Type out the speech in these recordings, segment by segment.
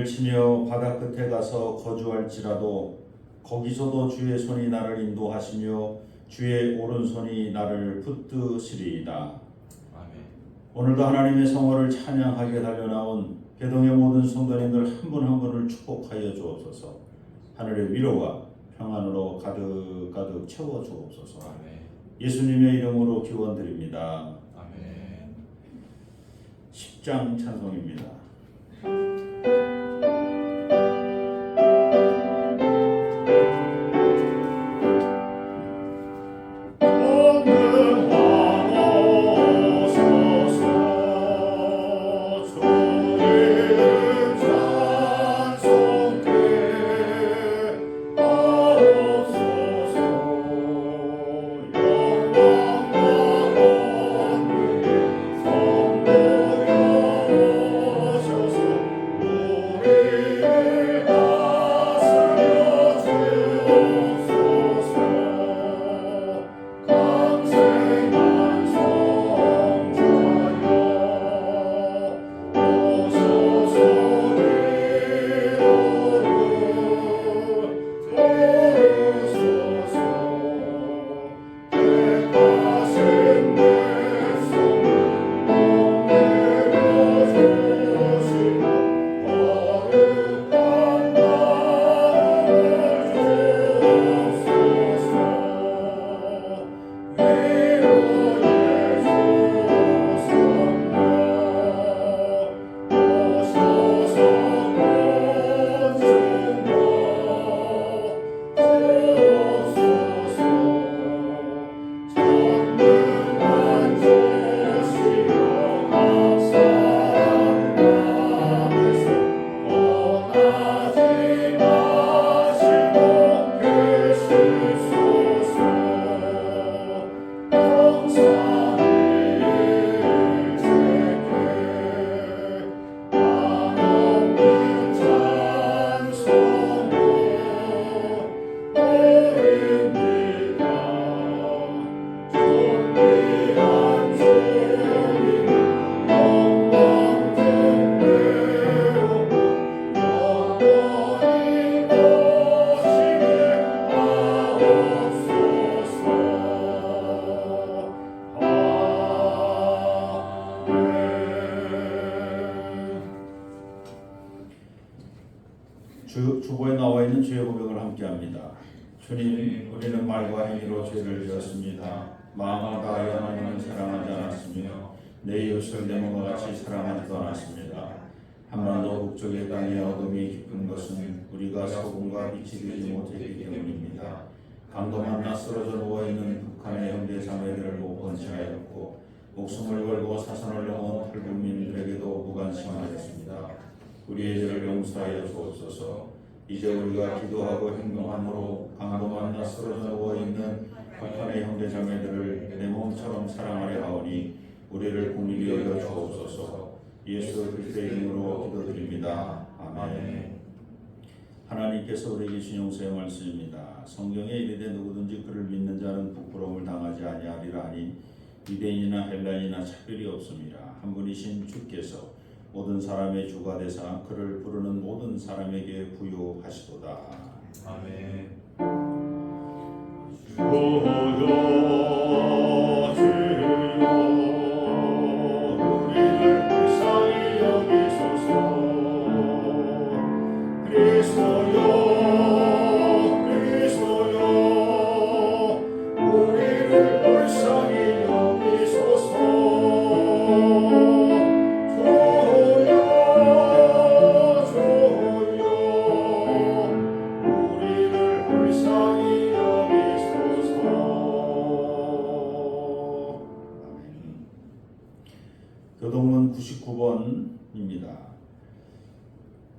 배를 치며 바다 끝에 가서 거주할지라도 거기서도 주의 손이 나를 인도하시며 주의 오른손이 나를 붙드시리이다. 오늘도 하나님의 성호를 찬양하게 달려나온 개동의 모든 성도님들 한 분 한 분을 축복하여 주옵소서. 하늘의 위로와 평안으로 가득 채워 주옵소서. 예수님의 이름으로 기원드립니다. 아멘. 10장 찬송입니다. 주보에 나와 있는 죄의 고백을 함께합니다. 주님, 우리는 말과 행위로 죄를 지었습니다. 마음을 다하여 하나님을 사랑하지 않았으며 내 이웃을 내 몸과 같이 사랑하지도 않았습니다. 한반도 북쪽의 땅에 어둠이 깊은 것은 우리가 소금과 빛이 되지 못했기 때문입니다. 강도 만나 쓰러져 누워있는 북한의 형제 자매들을 못 번치하였고 목숨을 걸고 사선을 넘은 탈북민들에게도 무관심하였습니다. 우리의 죄를 용서하여 주옵소서. 이제 우리가 기도하고 행동함으로 강도 만나 쓰러져 누워있는 북한의 형제 자매들을 내 몸처럼 사랑하려 하오니 우리를 긍휼히 여겨 주옵소서. 예수 그리스도의 이름으로 기도드립니다. 아멘. 하나님께서 우리에게 주신 용서의 말씀입니다. 성경에 이르되 누구든지 그를 믿는 자는 부끄러움을 당하지 아니하리라 하니 유대인이나 헬라인이나 차별이 없습니다. 한 분이신 주께서 모든 사람의 주가 되사 그를 부르는 모든 사람에게 부요하시도다. 아멘. 주여 주여 우리를 불쌍히 여기소서. 그리스도여 우리를 불쌍히 여기소서. 교동문 99번입니다.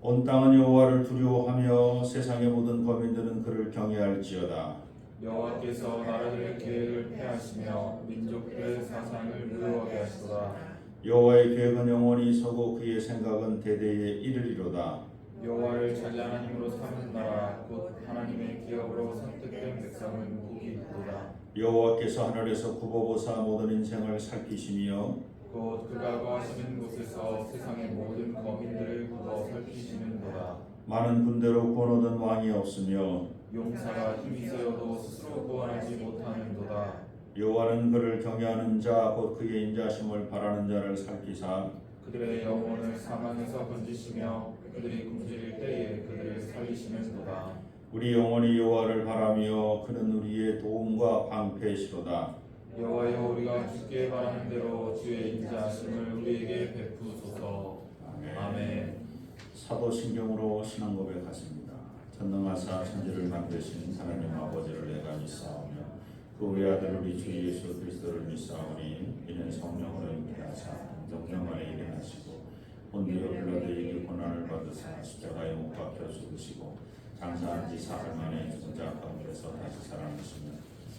온 땅은 여호와를 두려워하며 세상의 모든 거민들은 그를 경외할지어다. 여호와께서 나라들의 계획을 폐하시며 민족들의 사상을 무효하게 하시도다. 여호와의 계획은 영원히 서고 그의 생각은 대대에 이르리로다. 여호와를 찬란한 힘으로 삼는 나라 곧 하나님의 기업으로 선택된 백성은 복이 있도다. 여호와께서 하늘에서 굽어보사 모든 인생을 살피시며 곧 그가 거하시는 곳에서 세상의 모든 거민들을 굳어 살피시는도다. 많은 군대로 구원 얻은 왕이 없으며 용사가 힘이 세어도 스스로 구원하지 못하는도다. 여호와는 그를 경외하는 자 곧 그의 인자심을 바라는 자를 살피사 그들의 영혼을 사망에서 건지시며 그들이 굶주릴 때에 그들을 살리시는도다. 우리 영혼이 여호와를 바라며 그는 우리의 도움과 방패시로다. 여호와여, 우리가 주께 바라는 대로 주의 인자하심을 우리에게 베푸소서. 아멘. 사도신경으로 신앙 고백하십니다. 전능하사 천지를 만드신 하나님 아버지를 내가 믿사오며 그 외아들 우리 주 예수 그리스도를 믿사오니 이는 성령으로 잉태하사 성령 안에 일어나시고 본디오 빌라도에게 고난을 받으사 십자가에 못 박혀 죽으시고 장사한 지 사흘 만에 죽은 자 가운데서 다시 살아나시며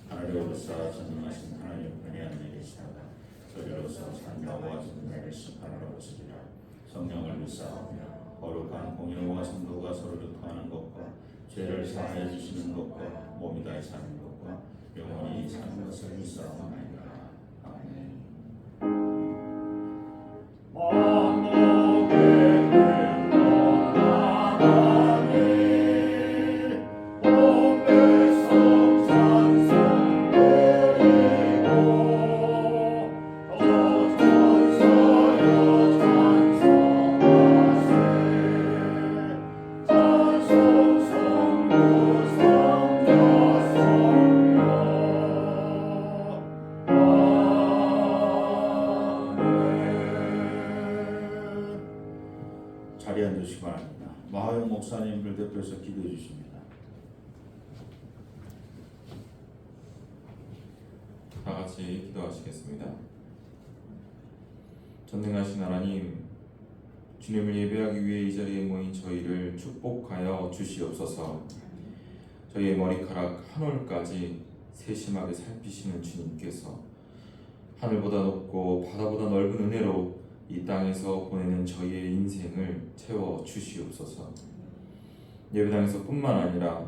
하늘에 오르사 전능하신 하나님 편리한 일이시다. 저리로서 산자와 죽음을 심판하러 오시리라. 성령을 믿사오며 거룩한 공의와 성도가 서로 교통하는 것과 죄를 사하여 주시는 것과 몸이 다시 사는 것과 영원히 사는 것을 믿사오나이다. 아멘. 자리에 앉으시기 바랍니다. 마하영 목사님을 대표해서 기도해 주십니다. 다 같이 기도하시겠습니다. 전능하신 하나님, 주님을 예배하기 위해 이 자리에 모인 저희를 축복하여 주시옵소서. 저희의 머리카락 한 올까지 세심하게 살피시는 주님께서 하늘보다 높고 바다보다 넓은 은혜로 이 땅에서 보내는 저희의 인생을 채워 주시옵소서. 예배당에서 뿐만 아니라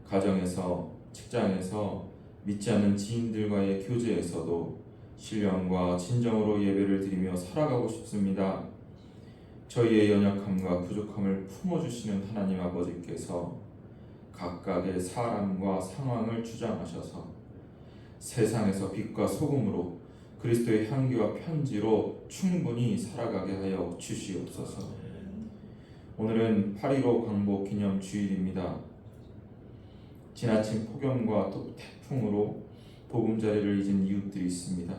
가정에서, 직장에서, 믿지 않는 지인들과의 교제에서도 신령과 진정으로 예배를 드리며 살아가고 싶습니다. 저희의 연약함과 부족함을 품어주시는 하나님 아버지께서 각각의 사람과 상황을 주장하셔서 세상에서 빛과 소금으로 그리스도의 향기와 편지로 충분히 살아가게 하여 주시옵소서. 오늘은 8.15 광복 기념 주일입니다. 지나친 폭염과 또 태풍으로 보금자리를 잊은 이웃들이 있습니다.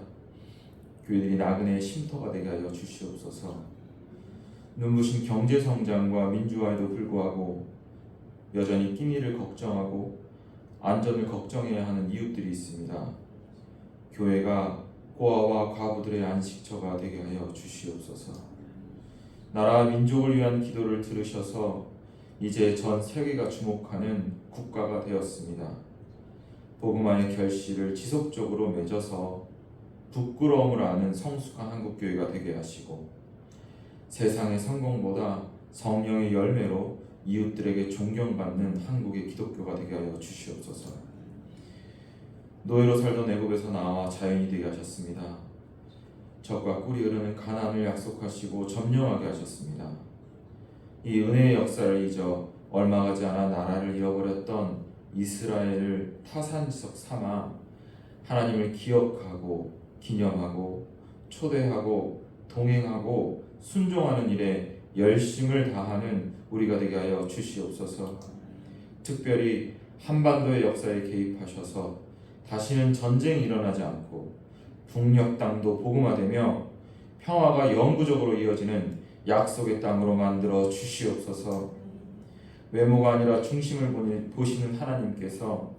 교회들이 나그네의 쉼터가 되게 하여 주시옵소서. 눈부신 경제성장과 민주화에도 불구하고 여전히 끼니를 걱정하고 안전을 걱정해야 하는 이웃들이 있습니다. 교회가 고아와 과부들의 안식처가 되게 하여 주시옵소서. 나라 민족을 위한 기도를 들으셔서 이제 전 세계가 주목하는 국가가 되었습니다. 복음화의 결실을 지속적으로 맺어서 부끄러움을 아는 성숙한 한국교회가 되게 하시고 세상의 성공보다 성령의 열매로 이웃들에게 존경받는 한국의 기독교가 되게 하여 주시옵소서. 노예로 살던 애굽에서 나와 자연이 되게 하셨습니다. 젖과 꿀이 흐르는 가나안을 약속하시고 점령하게 하셨습니다. 이 은혜의 역사를 잊어 얼마 가지 않아 나라를 잃어버렸던 이스라엘을 타산지석 삼아 하나님을 기억하고 기념하고 초대하고 동행하고 순종하는 일에 열심을 다하는 우리가 되게 하여 주시옵소서. 특별히 한반도의 역사에 개입하셔서 다시는 전쟁이 일어나지 않고 북녘 땅도 복음화되며 평화가 영구적으로 이어지는 약속의 땅으로 만들어 주시옵소서. 외모가 아니라 중심을 보시는 하나님께서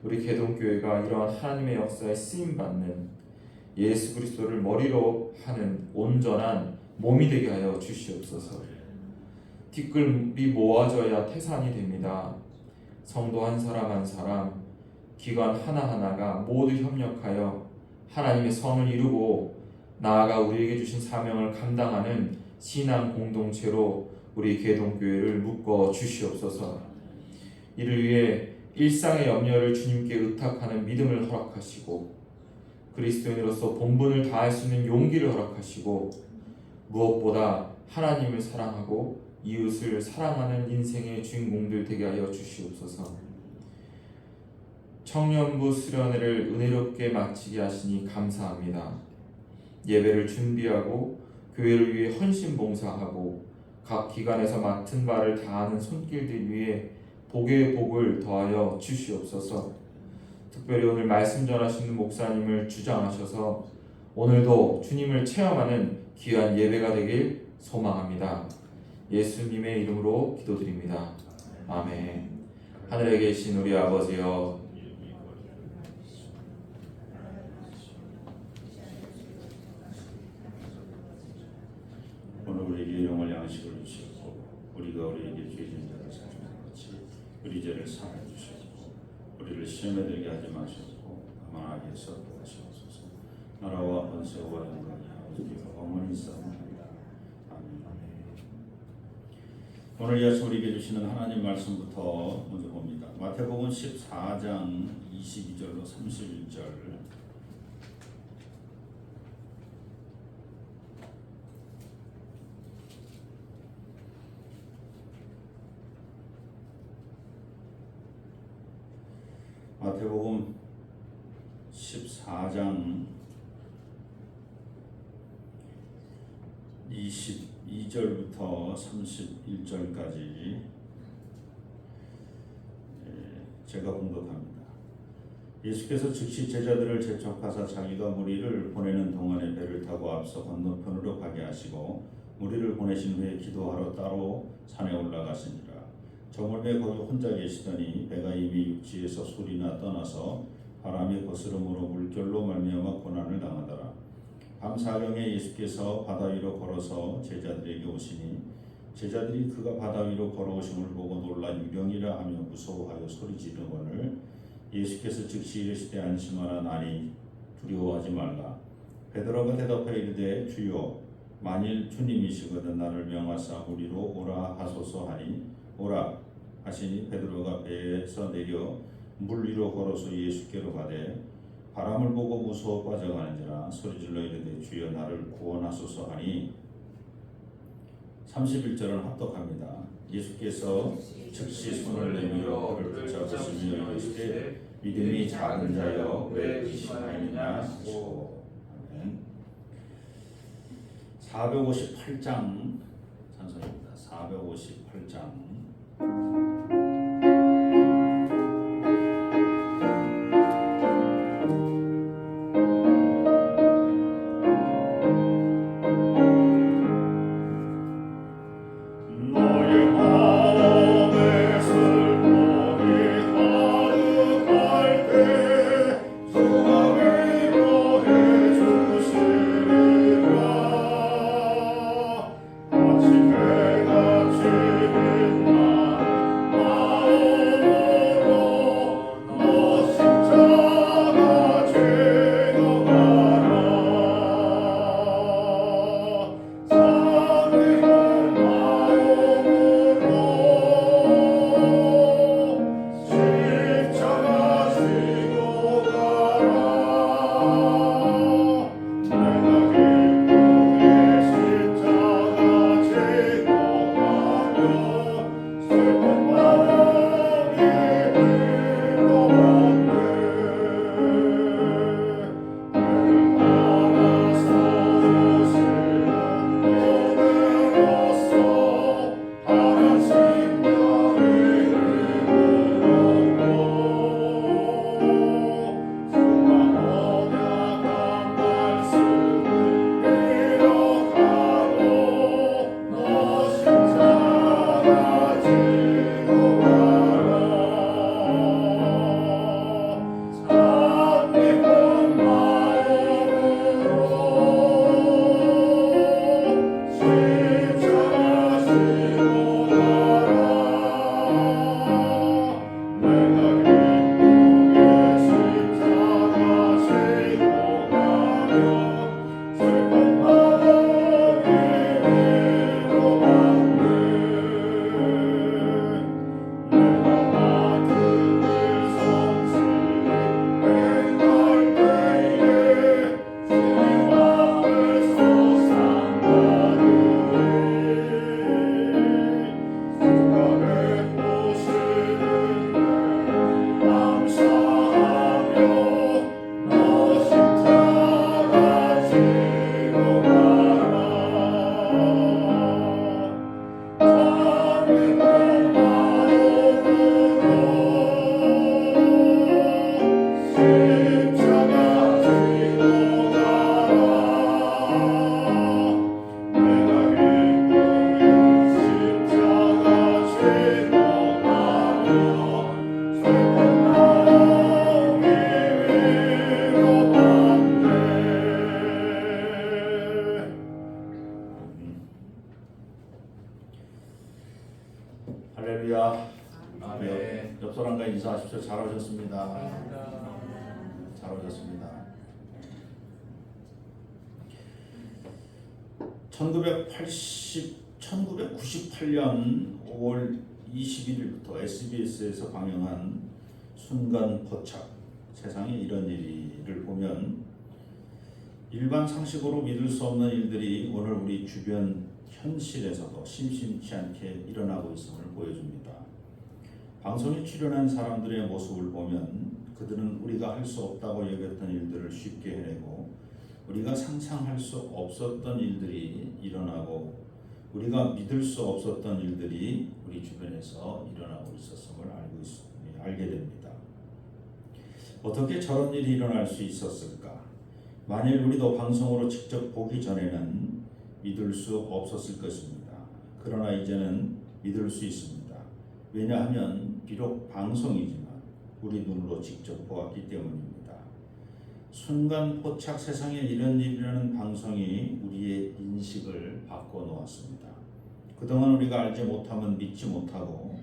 우리 개동교회가 이러한 하나님의 역사에 쓰임받는 예수 그리스도를 머리로 하는 온전한 몸이 되게 하여 주시옵소서. 티끌이 모아져야 태산이 됩니다. 성도 한 사람 한 사람, 기관 하나하나가 모두 협력하여 하나님의 성을 이루고 나아가 우리에게 주신 사명을 감당하는 신앙 공동체로 우리 개동교회를 묶어 주시옵소서. 이를 위해 일상의 염려를 주님께 의탁하는 믿음을 허락하시고 그리스도인으로서 본분을 다할 수 있는 용기를 허락하시고 무엇보다 하나님을 사랑하고 이웃을 사랑하는 인생의 주인공들 되게 하여 주시옵소서. 청년부 수련회를 은혜롭게 마치게 하시니 감사합니다. 예배를 준비하고 교회를 위해 헌신 봉사하고 각 기관에서 맡은 바를 다하는 손길들 위해 복의 복을 더하여 주시옵소서. 특별히 오늘 말씀 전하시는 목사님을 주장하셔서 오늘도 주님을 체험하는 귀한 예배가 되길 소망합니다. 예수님의 이름으로 기도드립니다. 아멘. 하늘에 계신 우리 아버지여, 오늘 우리에게 일용할 양식을 주시고 우리가 우리에게 죄 진 자를 사주는 같이 우리 죄를 사하여 주시고 우리를 시험에 들게 하지 마시고 다만 악에서 구하시옵소서. 나라와 권세와 영광이 아버지와 어머니 싸움합니다. 아멘. 오늘 이어서 우리에게 주시는 하나님 말씀부터 먼저 봅니다. 마태복음 14장 22절로 31절. 마태복음 14장 22절부터 31절까지 제가 봉독합니다. 예수께서 즉시 제자들을 재촉하사 자기가 무리를 보내는 동안에 배를 타고 앞서 건너편으로 가게 하시고 무리를 보내신 후에 기도하러 따로 산에 올라가시니라. 저물매 거기 혼자 계시더니 배가 이미 육지에서 소리나 떠나서 바람이 거스름으로 물결로 말미암아 고난을 당하더라. 밤사경에 예수께서 바다 위로 걸어서 제자들에게 오시니 제자들이 그가 바다 위로 걸어오심을 보고 놀라 유령이라 하며 무서워하여 소리 지르거늘 예수께서 즉시 이르시되 안심하라. 나니 두려워하지 말라. 베드로가 대답하여 이르되 주여 만일 주님이시거든 나를 명하사 우리로 오라 하소서 하니 오라 하시니 베드로가 배에서 내려 물 위로 걸어서 예수께로 가되 바람을 보고 무서워 빠져가는지라 소리질러 이르되 주여 나를 구원하소서 하니 31절은 합독합니다. 예수께서 즉시 손을 내밀어 그를 붙잡으시며 이르시되 믿음이 작은 자여 왜 의심하였느냐 하시고. 아멘. 458장 찬송입니다. 458장 잘 오셨습니다. 잘 오셨습니다. 1998년 5월 21일부터 SBS에서 방영한 순간 포착, 세상에 이런 일을 보면 일반 상식으로 믿을 수 없는 일들이 오늘 우리 주변 현실에서도 심심치 않게 일어나고 있음을 보여줍니다. 방송에 출연한 사람들의 모습을 보면 그들은 우리가 할 수 없다고 여겼던 일들을 쉽게 해내고 우리가 상상할 수 없었던 일들이 일어나고 우리가 믿을 수 없었던 일들이 우리 주변에서 일어나고 있었음을 알게 됩니다. 어떻게 저런 일이 일어날 수 있었을까? 만일 우리도 방송으로 직접 보기 전에는 믿을 수 없었을 것입니다. 그러나 이제는 믿을 수 있습니다. 왜냐하면 비록 방송이지만 우리 눈으로 직접 보았기 때문입니다. 순간 포착 세상에 이런 일이라는 방송이 우리의 인식을 바꿔놓았습니다. 그동안 우리가 알지 못하면 믿지 못하고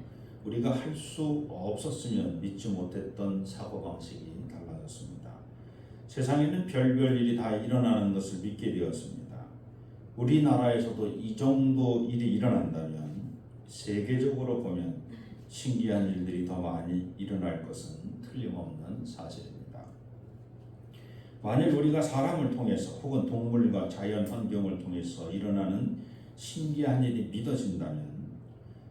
우리가 할 수 없었으면 믿지 못했던 사고방식이 달라졌습니다. 세상에는 별별 일이 다 일어나는 것을 믿게 되었습니다. 우리나라에서도 이 정도 일이 일어난다면 세계적으로 보면 신기한 일들이 더 많이 일어날 것은 틀림없는 사실입니다. 만일 우리가 사람을 통해서 혹은 동물과 자연 환경을 통해서 일어나는 신기한 일이 믿어진다면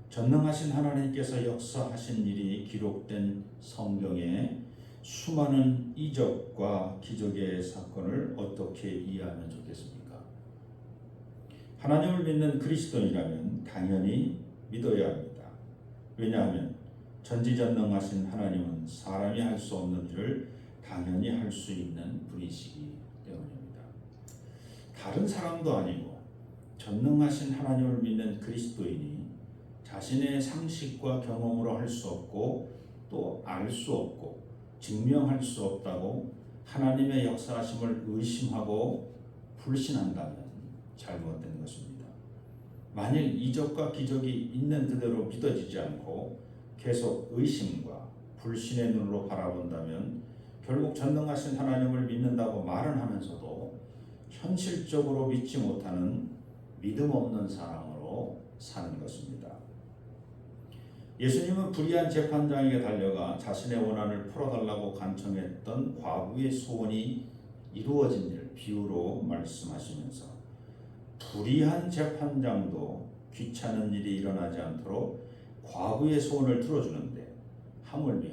전능하신 하나님께서 역사하신 일이 기록된 성경에 수많은 이적과 기적의 사건을 어떻게 이해하면 좋겠습니까? 하나님을 믿는 그리스도인이라면 당연히 믿어야 합니다. 왜냐하면 전지전능하신 하나님은 사람이 할 수 없는 일을 당연히 할 수 있는 분이시기 때문입니다. 다른 사람도 아니고 전능하신 하나님을 믿는 그리스도인이 자신의 상식과 경험으로 할 수 없고 또 알 수 없고 증명할 수 없다고 하나님의 역사하심을 의심하고 불신한다면 잘못된 것입니다. 만일 이적과 기적이 있는 그대로 믿어지지 않고 계속 의심과 불신의 눈으로 바라본다면 결국 전능하신 하나님을 믿는다고 말은 하면서도 현실적으로 믿지 못하는 믿음 없는 사람으로 사는 것입니다. 예수님은 불의한 재판장에게 달려가 자신의 원한을 풀어달라고 간청했던 과부의 소원이 이루어진 일 비유로 말씀하시면서 불의한 재판장도 귀찮은 일이 일어나지 않도록 과부의 소원을 들어주는데 하물며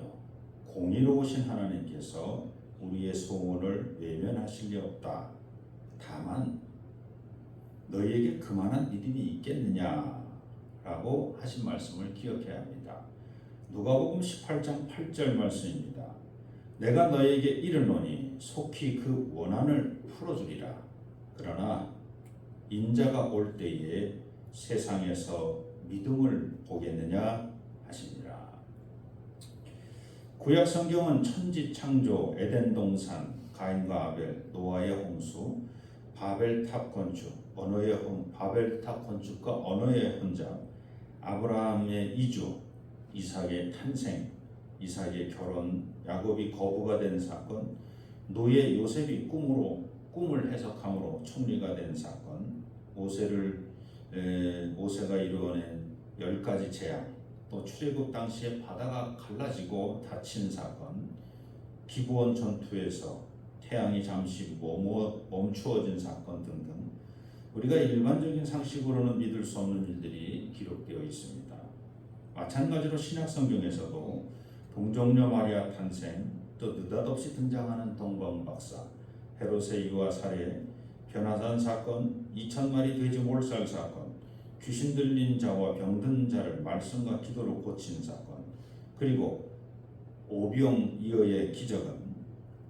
공의로우신 하나님께서 우리의 소원을 외면하실 리 없다. 다만 너희에게 그만한 믿음이 있겠느냐라고 하신 말씀을 기억해야 합니다. 누가복음 18장 8절 말씀입니다. 내가 너희에게 이르노니 속히 그 원한을 풀어주리라. 그러나 인자가 올 때에 세상에서 믿음을 보겠느냐 하시니라. 구약 성경은 천지 창조, 에덴 동산, 가인과 아벨, 노아의 홍수, 바벨탑 건축, 바벨탑 건축과 언어의 혼잡, 아브라함의 이주, 이삭의 탄생, 이삭의 결혼, 야곱이 거부가 된 사건, 노예 요셉이 꿈을 해석함으로 총리가 된 사건, 모세가 이루어낸 10가지 재앙, 또 출애굽 당시에 바다가 갈라지고 닫힌 사건, 기브온 전투에서 태양이 잠시 멈추어진 사건 등등 우리가 일반적인 상식으로는 믿을 수 없는 일들이 기록되어 있습니다. 마찬가지로 신약 성경에서도 동정녀 마리아 탄생, 또 느닷없이 등장하는 동방박사, 헤롯의 유아 살해, 변화산 사건, 2000마리 돼지 몰살 사건, 귀신 들린 자와 병든 자를 말씀과 기도로 고친 사건, 그리고 오병이어의 기적은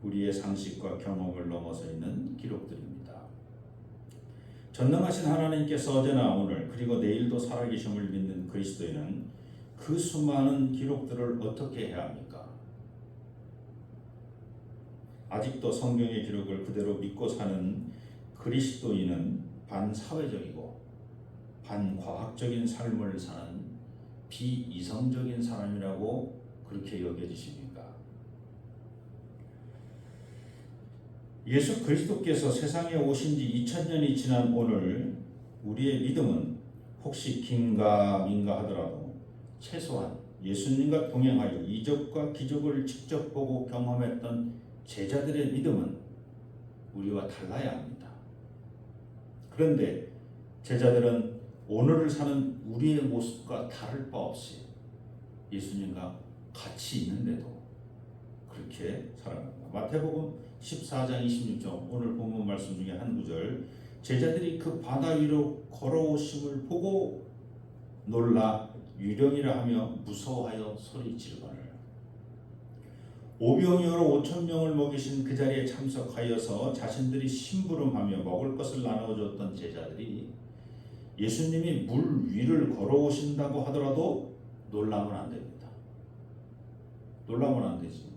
우리의 상식과 경험을 넘어서 있는 기록들입니다. 전능하신 하나님께서 어제나 오늘 그리고 내일도 살아계심을 믿는 그리스도인은 그 수많은 기록들을 어떻게 해야 합니까? 아직도 성경의 기록을 그대로 믿고 사는 그리스도인은 반사회적이고 반과학적인 삶을 사는 비이성적인 사람이라고 그렇게 여겨지십니까? 예수 그리스도께서 세상에 오신 지 2000년이 지난 오늘 우리의 믿음은 혹시 긴가민가 하더라도 최소한 예수님과 동행하여 이적과 기적을 직접 보고 경험했던 제자들의 믿음은 우리와 달라야 합니다. 그런데 제자들은 오늘을 사는 우리의 모습과 다를 바 없이 예수님과 같이 있는데도 그렇게 살아갑니다. 마태복음 14장 26절 오늘 본문 말씀 중에 한 구절, 제자들이 그 바다 위로 걸어오심을 보고 놀라 유령이라 하며 무서워하여 소리 지르거늘. 오병이어로 5,000명을 먹이신 그 자리에 참석하여서 자신들이 심부름하며 먹을 것을 나눠줬던 제자들이 예수님이 물 위를 걸어오신다고 하더라도 놀라면 안 됩니다. 놀라면 안 되지.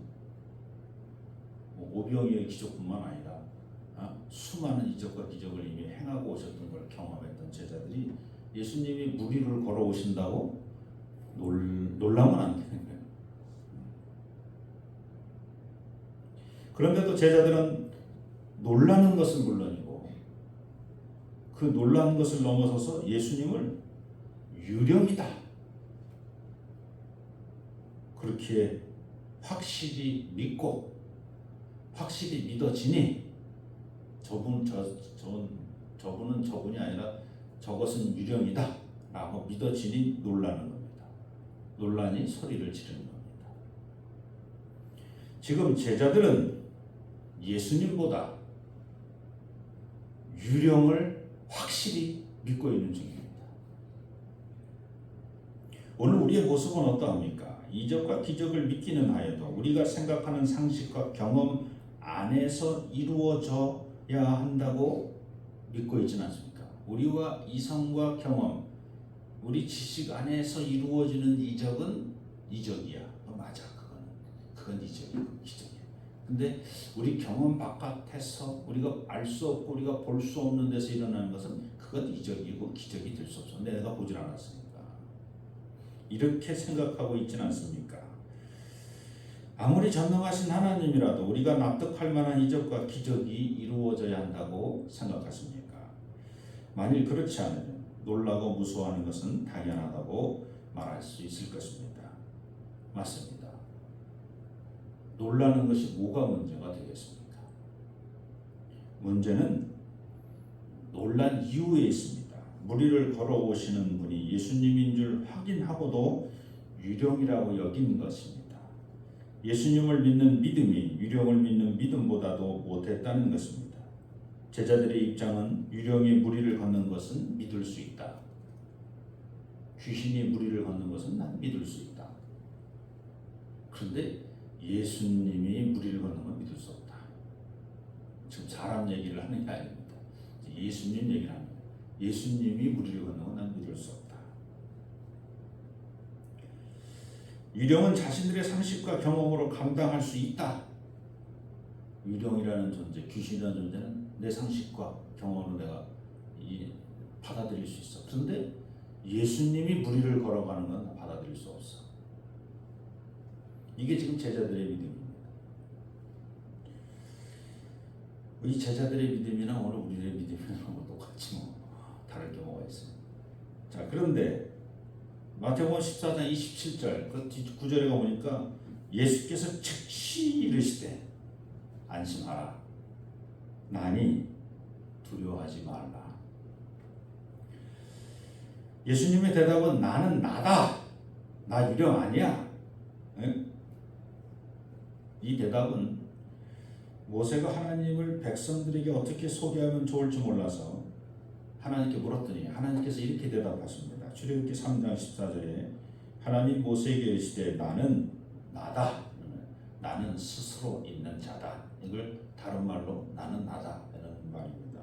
오병이어의 기적뿐만 아니라 수많은 이적과 기적을 이미 행하고 오셨던 걸 경험했던 제자들이 예수님이 물 위를 걸어오신다고 놀라면 안 되는 거예요. 그런데도 제자들은 놀라는 것은 물론이고 그 놀라는 것을 넘어서서 예수님을 유령이다 그렇게 확실히 믿고 확실히 믿어지니 저분은 저분이 아니라 저것은 유령이다 라고 믿어지니 놀라는 겁니다. 놀라니 소리를 지르는 겁니다. 지금 제자들은 예수님보다 유령을 확실히 믿고 있는 중입니다. 오늘 우리의 모습은 어떠합니까? 이적과 기적을 믿기는 하여도 우리가 생각하는 상식과 경험 안에서 이루어져야 한다고 믿고 있지는 않습니까? 우리와 이성과 경험, 우리 지식 안에서 이루어지는 이적은 이적이야. 맞아, 그건 이적이고 기적이야. 근데 우리 경험 바깥에서 우리가 알 수 없고 우리가 볼 수 없는 데서 일어나는 것은 그건 이적이고 기적이 될 수 없어. 내가 보질 않았으니까. 이렇게 생각하고 있지는 않습니까? 아무리 전능하신 하나님이라도 우리가 납득할 만한 이적과 기적이 이루어져야 한다고 생각하십니까? 만일 그렇지 않으면 놀라고 무서워하는 것은 당연하다고 말할 수 있을 것입니다. 맞습니다. 놀라는 것이 뭐가 문제가 되겠습니까? 문제는 놀란 이유에 있습니다. 무리를 걸어오시는 분이 예수님인 줄 확인하고도 유령이라고 여긴 것입니다. 예수님을 믿는 믿음이 유령을 믿는 믿음보다도 못했다는 것입니다. 제자들의 입장은 유령이 무리를 걷는 것은 믿을 수 있다. 귀신이 무리를 걷는 것은 난 믿을 수 있다. 그런데 예수님이 무리를 걷는 건 믿을 수 없다. 지금 사람 얘기를 하는 게 아닙니다. 예수님 얘기를 합니다. 예수님이 무리를 걷는 건 난 믿을 수 없다. 유령은 자신들의 상식과 경험으로 감당할 수 있다. 유령이라는 존재, 귀신이라는 존재는 내 상식과 경험으로 내가 받아들일 수 있어. 그런데 예수님이 무리를 걸어가는 건 받아들일 수 없어. 이게 지금 제자들의 믿음입니다. 이 제자들의 믿음이나 오늘 우리의 믿음이랑 똑같지 뭐 다를 게 뭐가 있어요. 자, 그런데 마태복음 14장 27절 그 9절에 가보니까 예수께서 즉시 이르시되 안심하라. 나니 두려워하지 말라. 예수님의 대답은 나는 나다. 나 유령 아니야. 에? 이 대답은 모세가 하나님을 백성들에게 어떻게 소개하면 좋을지 몰라서 하나님께 물었더니 하나님께서 이렇게 대답하십니다. 출애굽기 3장 14절에 하나님 모세에게 이르시되 나는 나다. 나는 스스로 있는 자다. 이걸 다른 말로 나는 나다 라는 말입니다.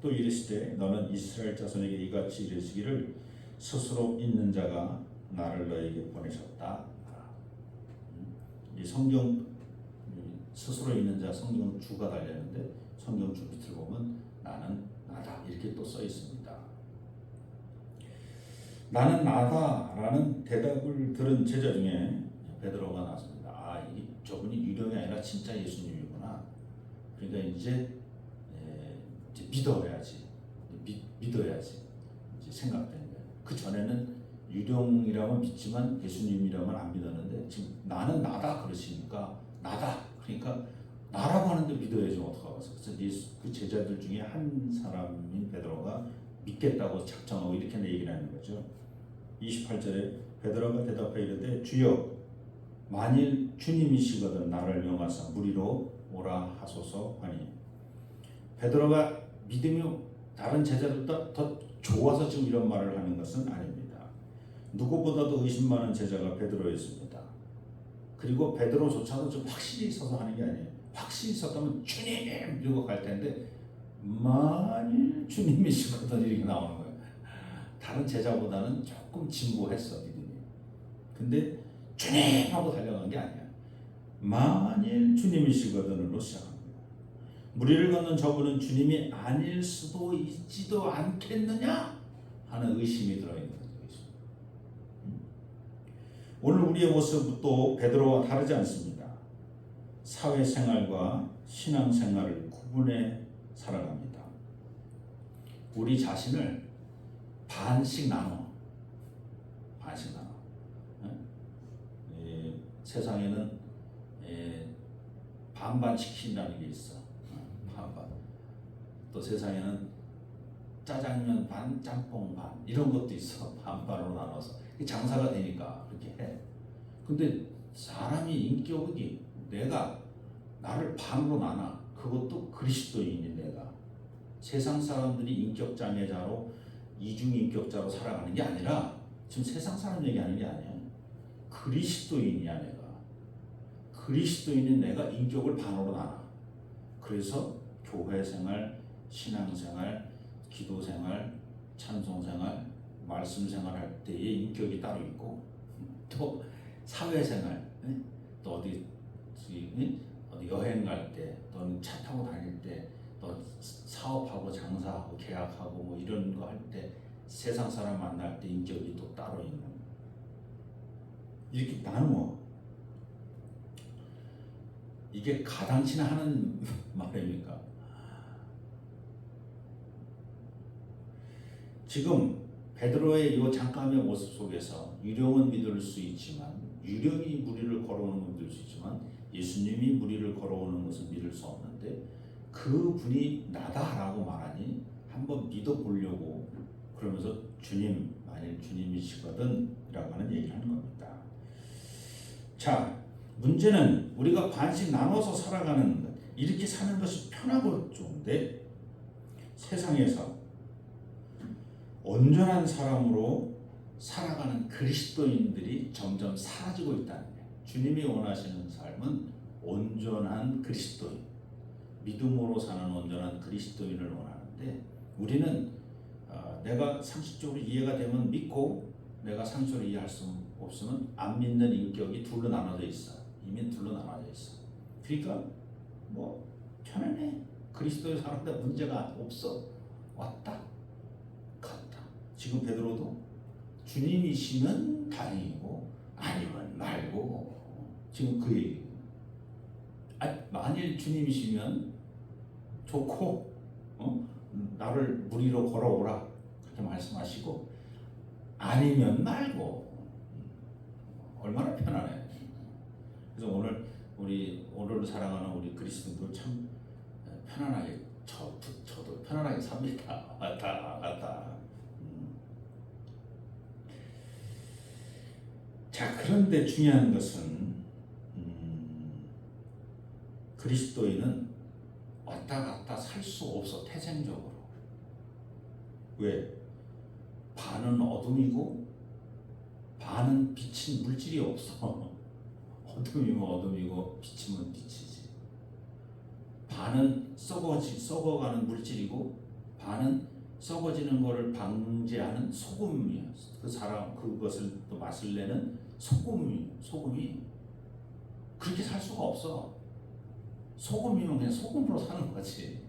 또 이르시되 너는 이스라엘 자손에게 이같이 이르시기를 스스로 있는 자가 나를 너에게 보내셨다. 이 성경 스스로 있는 자 성경 주가 달렸는데 성경 주 밑을 보면 나는 나다 이렇게 또 써 있습니다. 나는 나다라는 대답을 들은 제자 중에 베드로가 나왔습니다. 아, 저분이 유령이 아니라 진짜 예수님이구나. 그러니까 이제 믿어야지. 믿어야지. 이제 생각되는 거예요. 그 전에는 유령이라면 믿지만 예수님이라면 안 믿었는데 지금 나는 나다 그러시니까 나다. 그러니까 나라고 하는데 믿어야지 어떡하겠어. 그래서 예수 그 제자들 중에 한 사람인 베드로가 믿겠다고 작정하고 이렇게 얘기를 하는 거죠. 28절에 베드로가 대답하여 이르되 주여 만일 주님이시거든 나를 명하사 무리로 오라 하소서 하니 베드로가 믿음이 다른 제자들보다 더 좋아서 지금 이런 말을 하는 것은 아닙니다. 누구보다도 의심 많은 제자가 베드로였습니다. 그리고 베드로조차도 좀 확실히 있어서 하는 게 아니에요. 확실히 있었다면 주님 이러고 갈 텐데 만일 주님이시거든 이렇게 나오는 거예요. 다른 제자보다는 조금 진보했어 믿음이. 근데 주님 하고 달려간 게 아니야. 만일 주님이시거든으로 시작합니다. 무리를 걷는 저분은 주님이 아닐 수도 있지도 않겠느냐 하는 의심이 들어있는 거죠. 오늘 우리의 모습도 베드로와 다르지 않습니다. 사회생활과 신앙생활을 구분해 살아갑니다. 우리 자신을 반씩 나눠. 세상에는 반반 치킨이라는 게 있어. 반반. 또 세상에는 짜장면 반, 짬뽕 반 이런 것도 있어. 반반으로 나눠서 장사가 되니까 그렇게 해. 근데 사람이 인격이 내가 나를 반으로 나눠. 그것도 그리스도인인 내가. 세상 사람들이 인격 장애자로 이중인격자로 살아가는 게 아니라 지금 세상 사람 얘기하는 게 아니야. 그리스도인이야 내가. 그리스도인인 내가 인격을 반으로 나눠. 그래서 교회 생활, 신앙 생활, 기도 생활, 찬송 생활, 말씀 생활 할 때의 인격이 따로 있고 또 사회 생활, 또 어디 여행 갈 때, 또는 차 타고 다닐 때, 또 사업하고 장사하고 계약하고 뭐 이런 거 할 때 세상 사람 만날 때 인격이 또 따로 있는 이렇게 나누어. 이게 가당치나 하는 말입니까? 지금 베드로의 이 잠깐의 모습 속에서 유령은 믿을 수 있지만 유령이 무리를 걸어오는 건 믿을 수 있지만 예수님이 무리를 걸어오는 것은 믿을 수 없는데 그분이 나다라고 말하니 한번 믿어보려고 그러면서 주님 만일 주님이시거든 이라고 하는 얘기를 하는 겁니다. 자, 문제는 우리가 반씩 나눠서 살아가는 것, 이렇게 사는 것이 편하고 좋은데 세상에서 온전한 사람으로 살아가는 그리스도인들이 점점 사라지고 있다는 거예요. 주님이 원하시는 삶은 온전한 그리스도인, 믿음으로 사는 온전한 그리스도인을 원하는데 우리는 내가 상식적으로 이해가 되면 믿고 내가 상식적으로 이해할 수 없으면 안 믿는 인격이 둘로 나눠져 있어. 이미 둘로 나눠져 있어. 그러니까 뭐 편안해. 그리스도의 사는데 문제가 없어. 왔다 갔다. 지금 베드로도 주님이시면 다행이고 아니면 말고 지금 그 얘기. 만일 주님이시면 좋고 나를 무리로 걸어오라 그렇게 말씀하시고 아니면 말고 얼마나 편하네. 그래서 오늘 사랑하는 우리 그리스도인들 참 편안하게 저도 편안하게 삽니다. 왔다 갔다. 자, 그런데 중요한 것은 그리스도인은 왔다 갔다 살 수 없어. 태생적으로. 왜? 반은 어둠이고 반은 빛인 물질이 없어. 어둠이면 어둠이고 빛이면 빛이지. 반은 썩어가는 물질이고 반은 썩어지는 것을 방지하는 소금이야. 그것을 또 맛을 내는 소금이 그렇게 살 수가 없어. 소금이면 그냥 소금으로 사는 거지.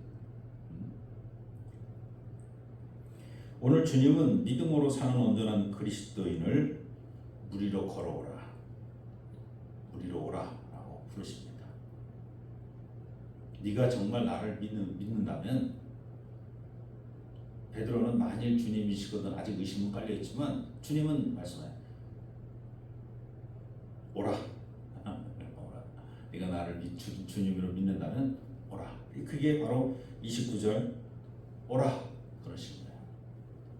오늘 주님은 믿음으로 사는 온전한 그리스도인을 무리로 걸어오라, 무리로 오라라고 부르십니다. 네가 정말 나를 믿는다면, 베드로는 만일 주님이시거든 아직 의심은 깔려있지만 주님은 말씀해요. 오라. 오라. 네가 나를 주님으로 믿는다면 오라. 그게 바로 29절 오라 그러신 거예요.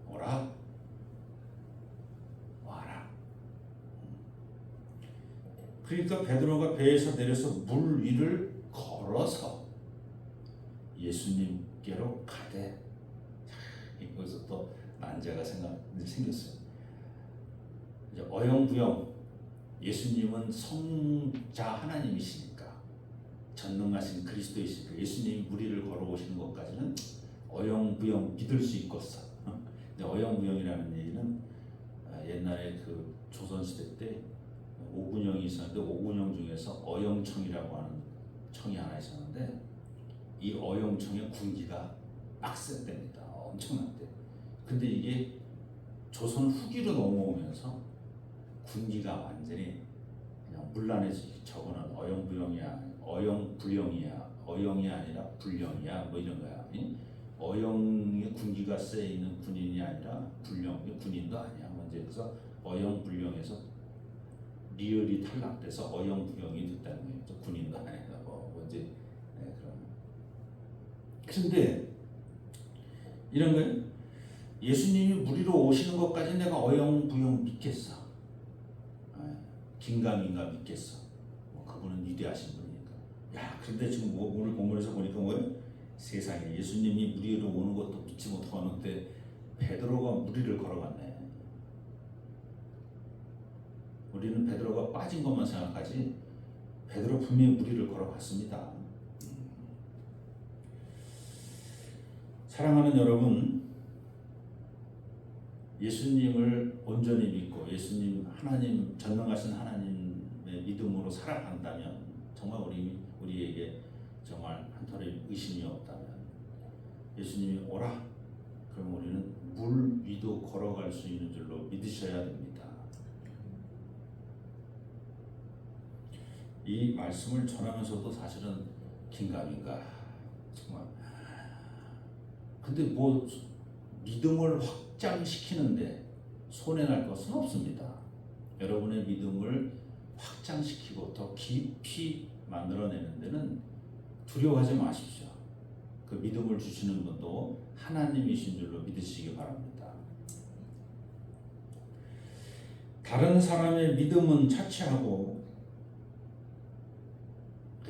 오라. 와라. 그러니까 베드로가 배에서 내려서 물 위를 걸어서 예수님께로 가되, 여기서 또 난제가 생겼어요. 이제 어영부영, 예수님은 성자 하나님이시니까, 전능하신 그리스도이시니까 예수님이 무리를 걸어오시는 것까지는 어영부영 믿을 수 있겠어. 근데 어영부영이라는 얘기는 옛날에 그 조선시대 때 오군영이 있었는데, 오군영 중에서 어영청이라고 하는 청이 하나 있었는데, 이 어영청의 군기가 빡셌답니다. 엄청난데. 근데 이게 조선 후기로 넘어오면서 군기가 완전히 그냥 문란해지기. 저거는 어영부영이야, 어영불영이야, 어영이 아니라 불영이야, 뭐 이런 거야. 어영의 군기가 세 있는 군인이 아니라 불영의 군인도 아니야. 먼저 그래서 어영불영에서 리을이 탈락돼서 어영불영이 됐다는 거예요. 군인도 아니라 먼저 그런. 그런데 이런 거예요. 예수님이 무리로 오시는 것까지 내가 어영부영 믿겠어. 긴가민가 믿겠어. 그분은 위대하신 분이니까. 야, 그런데 지금 오늘 본문에서 보니까 뭐예요? 세상에 예수님이 무리로 오는 것도 믿지 못하는데 베드로가 무리를 걸어갔네. 우리는 베드로가 빠진 것만 생각하지 베드로 분명히 무리를 걸어갔습니다. 사랑하는 여러분, 예수님을 온전히 믿고 예수님 하나님, 전능하신 하나님의 믿음으로 살아간다면, 정말 우리에게 정말 한 톨의 의심이 없다면, 예수님이 오라 그럼 우리는 물 위도 걸어갈 수 있는 줄로 믿으셔야 됩니다. 이 말씀을 전하면서도 사실은 긴가민가 정말. 근데 뭐 믿음을 확장시키는데 손해날 것은 없습니다. 여러분의 믿음을 확장시키고 더 깊이 만들어내는 데는 두려워하지 마십시오. 그 믿음을 주시는 분도 하나님이신 줄로 믿으시기 바랍니다. 다른 사람의 믿음은 차치하고,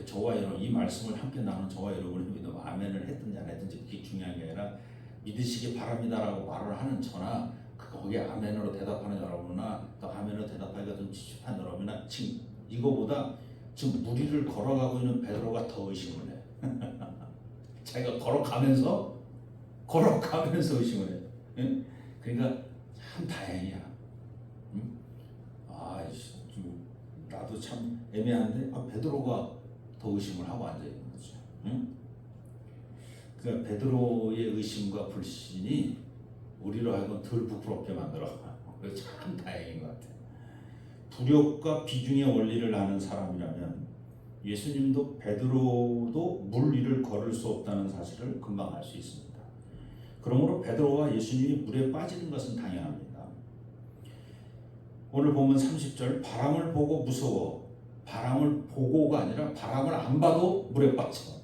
저와 여러분, 이 말씀을 함께 나눈 저와 여러분의 믿음, 아멘을 했든지 안 했든지 그게 중요한 게 아니라 믿으시기 바랍니다라고 말을 하는 저나 거기에 아멘으로 대답하는 여러분이나 또 아멘으로 대답하기가 좀 찝찝한 여러분이나, 지금 이거보다 지금 무리를 걸어가고 있는 베드로가 더 의심을 해. 자기가 걸어가면서 의심을 해. 응? 그러니까 참 다행이야. 응? 나도 참 애매한데 베드로가 더 의심을 하고 앉아 있는 거죠. 응? 그러니까 베드로의 의심과 불신이 우리로 하여금 덜 부끄럽게 만들어. 그래서 참 다행인 것 같아요. 부력과 비중의 원리를 아는 사람이라면 예수님도 베드로도 물 위를 걸을 수 없다는 사실을 금방 알 수 있습니다. 그러므로 베드로와 예수님이 물에 빠지는 것은 당연합니다. 오늘 보면 30절, 바람을 보고 무서워. 바람을 보고가 아니라 바람을 안 봐도 물에 빠져.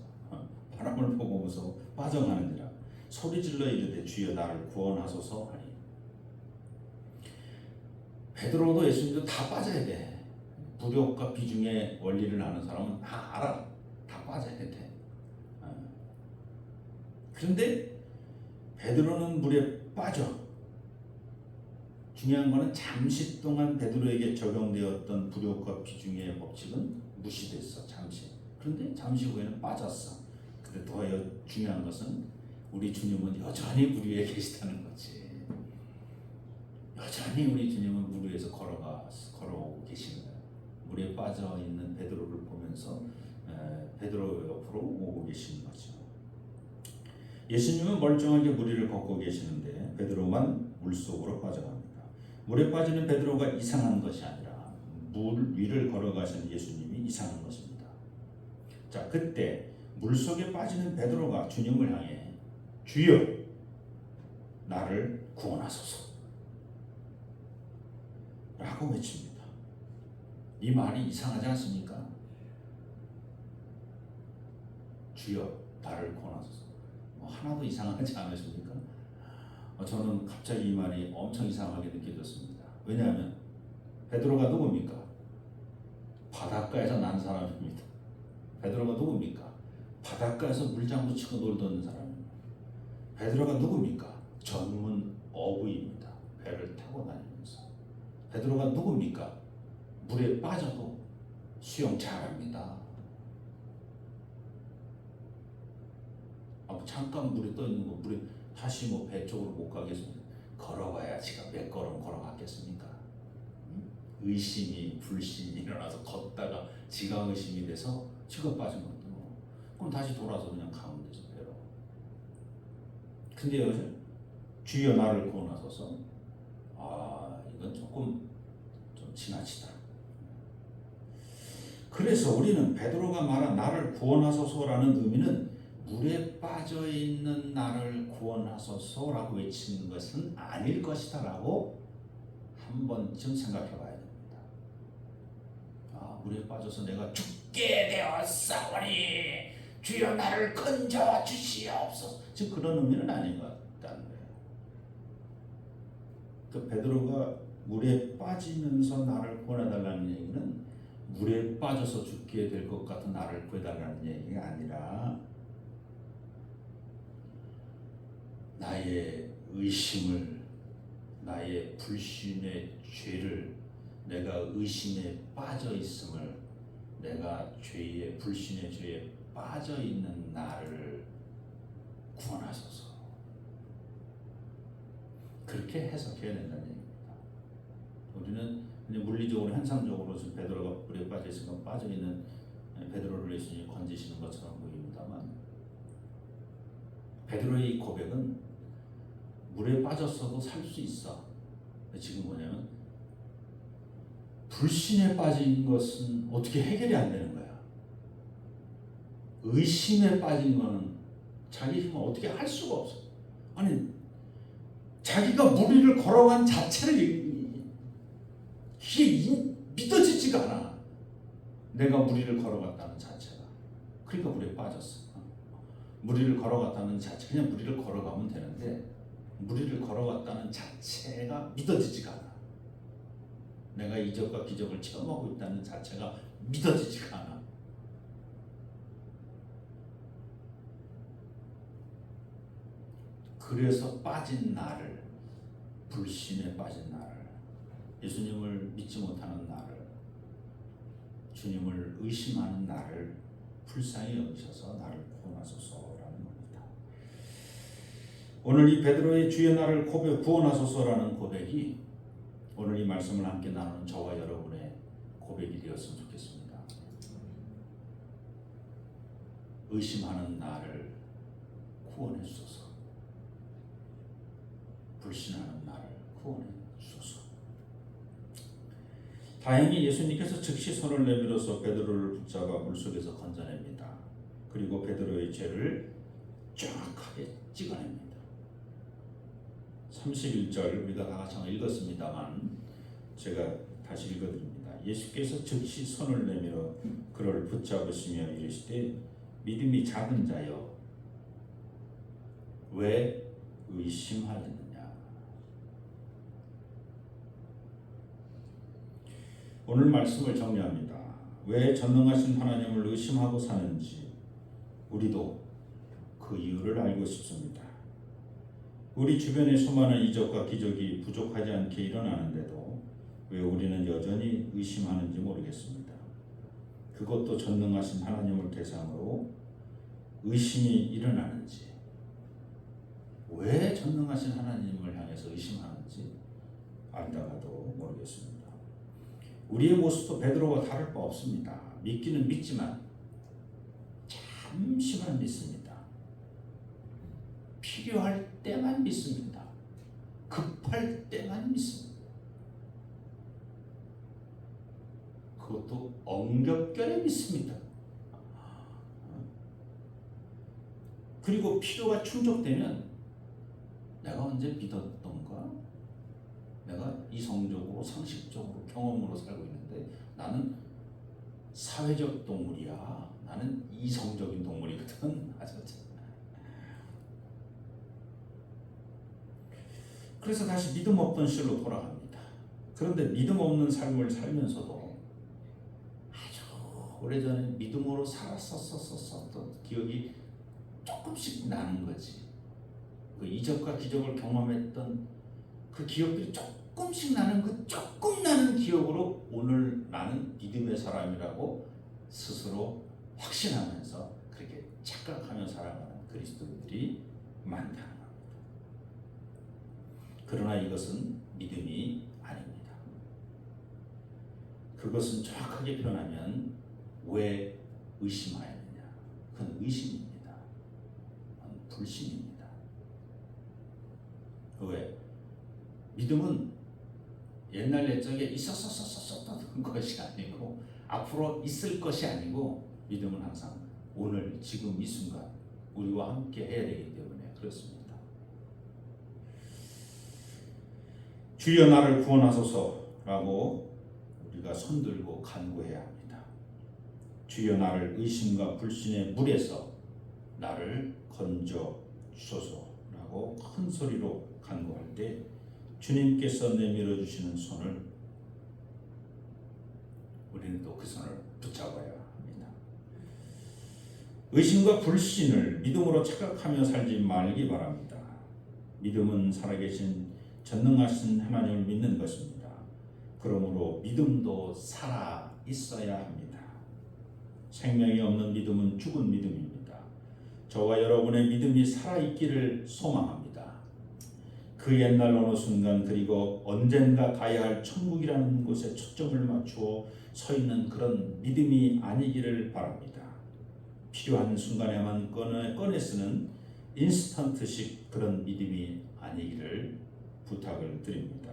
바람을 보고 무서워 빠져가느니라. 소리질러 이르되 주여 나를 구원하소서 하니. 베드로도 예수님도 다 빠져야 돼. 부력과 비중의 원리를 아는 사람은 다 알아. 다 빠져야 돼. 그런데 베드로는 물에 빠져. 중요한 거는 잠시 동안 베드로에게 적용되었던 부력과 비중의 법칙은 무시됐어. 잠시. 그런데 잠시 후에는 빠졌어. 근데 더 중요한 것은 우리 주님은 여전히 물 위에 계시다는 거지. 여전히 우리 주님은 물 위에서 걸어오고 계시는 거예요. 물에 빠져 있는 베드로를 보면서 베드로 옆으로 오고 계시는 거죠. 예수님은 멀쩡하게 물 위를 걷고 계시는데 베드로만 물 속으로 빠져갑니다. 물에 빠지는 베드로가 이상한 것이 아니라 물 위를 걸어가시는 예수님이 이상한 것입니다. 자, 그때 물속에 빠지는 베드로가 주님을 향해 주여 나를 구원하소서 라고 외칩니다. 이 말이 이상하지 않습니까? 주여 나를 구원하소서. 하나도 이상하지 않으십니까? 저는 갑자기 이 말이 엄청 이상하게 느껴졌습니다. 왜냐하면 베드로가 누굽니까? 바닷가에서 난 사람입니다. 베드로가 누굽니까? 바닷가에서 물장구 치고 놀던 사람입니다. 베드로가 누굽니까? 전문 어부입니다. 배를 타고 다니면서. 베드로가 누굽니까? 물에 빠져도 수영 잘합니다. 잠깐 물에 떠 있는 거 물에 다시 배 쪽으로 못 가겠습니다. 걸어봐야 지가 몇 걸음 걸어갔겠습니까? 의심이 불신이 일어나서 걷다가 지가 의심이 돼서 지가 빠진 것도 그럼 다시 돌아서 그냥 가면 되죠. 배로. 근데 여기서 주여 나를 구원하소서. 이건 조금 좀 지나치다. 그래서 우리는 베드로가 말한 나를 구원하소서라는 의미는 물에 빠져 있는 나를 구원하소서라고 외치는 것은 아닐 것이다라고 한 번쯤 생각해 봐야 됩니다. 물에 빠져서 내가 죽게 되었사오니 주여 나를 건져 주시옵소서. 지금 그런 의미는 아닌 것 같다는 거예요. 그 베드로가 물에 빠지면서 나를 구원해달라는 얘기는 물에 빠져서 죽게 될 것 같은 나를 구해달라는 얘기가 아니라 나의 의심을, 나의 불신의 죄를, 내가 의심에 빠져 있음을, 내가 죄의 불신의 죄에 빠져 있는 나를 구원하소서. 그렇게 해석해야 된다는 얘기입니다. 우리는 물리적으로 현상적으로 지금 베드로가 물에 빠져 있으면 빠져 있는 베드로를 예수님이 건지시는 것처럼 보입니다만, 베드로의 이 고백은 물에 빠졌어도 살 수 있어. 지금 뭐냐면 불신에 빠진 것은 어떻게 해결이 안 되는 거야. 의심에 빠진 거는 자기 힘을 어떻게 할 수가 없어. 아니 자기가 물 위를 걸어간 자체를 이게 믿어지지가 않아. 내가 물 위를 걸어갔다는 자체가. 그러니까 물에 빠졌어. 물 위를 걸어갔다는 자체, 그냥 물 위를 걸어가면 되는데 물 위를 걸어갔다는 자체가 믿어지지가 않아. 내가 이적과 기적을 체험하고 있다는 자체가 믿어지지가 않아. 그래서 빠진 나를, 불신에 빠진 나를, 예수님을 믿지 못하는 나를, 주님을 의심하는 나를 불쌍히 여기셔서 나를 구원하소서라는 겁니다. 오늘 이 베드로의 주의 나를 구원하소서라는 고백이 오늘 이 말씀을 함께 나누는 저와 여러분의 고백이 되었으면 좋겠습니다. 의심하는 나를 구원해 주소서. 불신하는 나를 구원해 주소서. 다행히 예수님께서 즉시 손을 내밀어서 베드로를 붙잡아 물속에서 건져냅니다. 그리고 베드로의 죄를 정확하게 찍어냅니다. 31절 우리가 다 같이 읽었습니다만 제가 다시 읽어드립니다. 예수께서 즉시 손을 내밀어 그를 붙잡으시며 이르시되 믿음이 작은 자여 왜 의심하였느냐. 오늘 말씀을 정리합니다. 왜 전능하신 하나님을 의심하고 사는지 우리도 그 이유를 알고 싶습니다. 우리 주변에 수많은 이적과 기적이 부족하지 않게 일어나는데도 왜 우리는 여전히 의심하는지 모르겠습니다. 그것도 전능하신 하나님을 대상으로 의심이 일어나는지, 왜 전능하신 하나님을 향해서 의심하는지 알다가도 모르겠습니다. 우리의 모습도 베드로와 다를 바 없습니다. 믿기는 믿지만 잠시만 믿습니다. 필요할 때만 믿습니다. 급할 때만 믿습니다. 그것도 엉겹결에 믿습니다. 그리고 필요가 충족되면 내가 언제 믿었던가? 내가 이성적으로 상식적으로 경험으로 살고 있는데 나는 사회적 동물이야. 나는 이성적인 동물이거든. 그래서 다시 믿음 없던 실로 돌아갑니다. 그런데 믿음 없는 삶을 살면서도 아주 오래전에 믿음으로 살았었던 기억이 조금씩 나는 거지. 그 이적과 기적을 경험했던 그 기억들이 조금씩 나는 그 조금 나는 기억으로 오늘 나는 믿음의 사람이라고 스스로 확신하면서 그렇게 착각하며 살아가는 그리스도인들이 많다는 겁니다. 그러나 이것은 믿음이 아닙니다. 그것은 정확하게 표현하면 왜 의심하였느냐? 그건 의심입니다. 그건 불신입니다. 왜? 믿음은 옛날 옛적에 있었었던 것이 아니고 앞으로 있을 것이 아니고 믿음은 항상 오늘 지금 이 순간 우리와 함께 해야 되기 때문에 그렇습니다. 주여 나를 구원하소서라고 우리가 손들고 간구해야 합니다. 주여 나를 의심과 불신의 물에서 나를 건져 주소서라고 큰 소리로 간구할 때 주님께서 내밀어 주시는 손을 우리는 또 그 손을 붙잡아야 합니다. 의심과 불신을 믿음으로 착각하며 살지 말기 바랍니다. 믿음은 살아계신 전능하신 하나님을 믿는 것입니다. 그러므로 믿음도 살아 있어야 합니다. 생명이 없는 믿음은 죽은 믿음입니다. 저와 여러분의 믿음이 살아 있기를 소망합니다. 그 옛날 어느 순간 그리고 언젠가 가야 할 천국이라는 곳에 초점을 맞추어 서 있는 그런 믿음이 아니기를 바랍니다. 필요한 순간에만 꺼내 쓰는 인스턴트식 그런 믿음이 아니기를 부탁을 드립니다.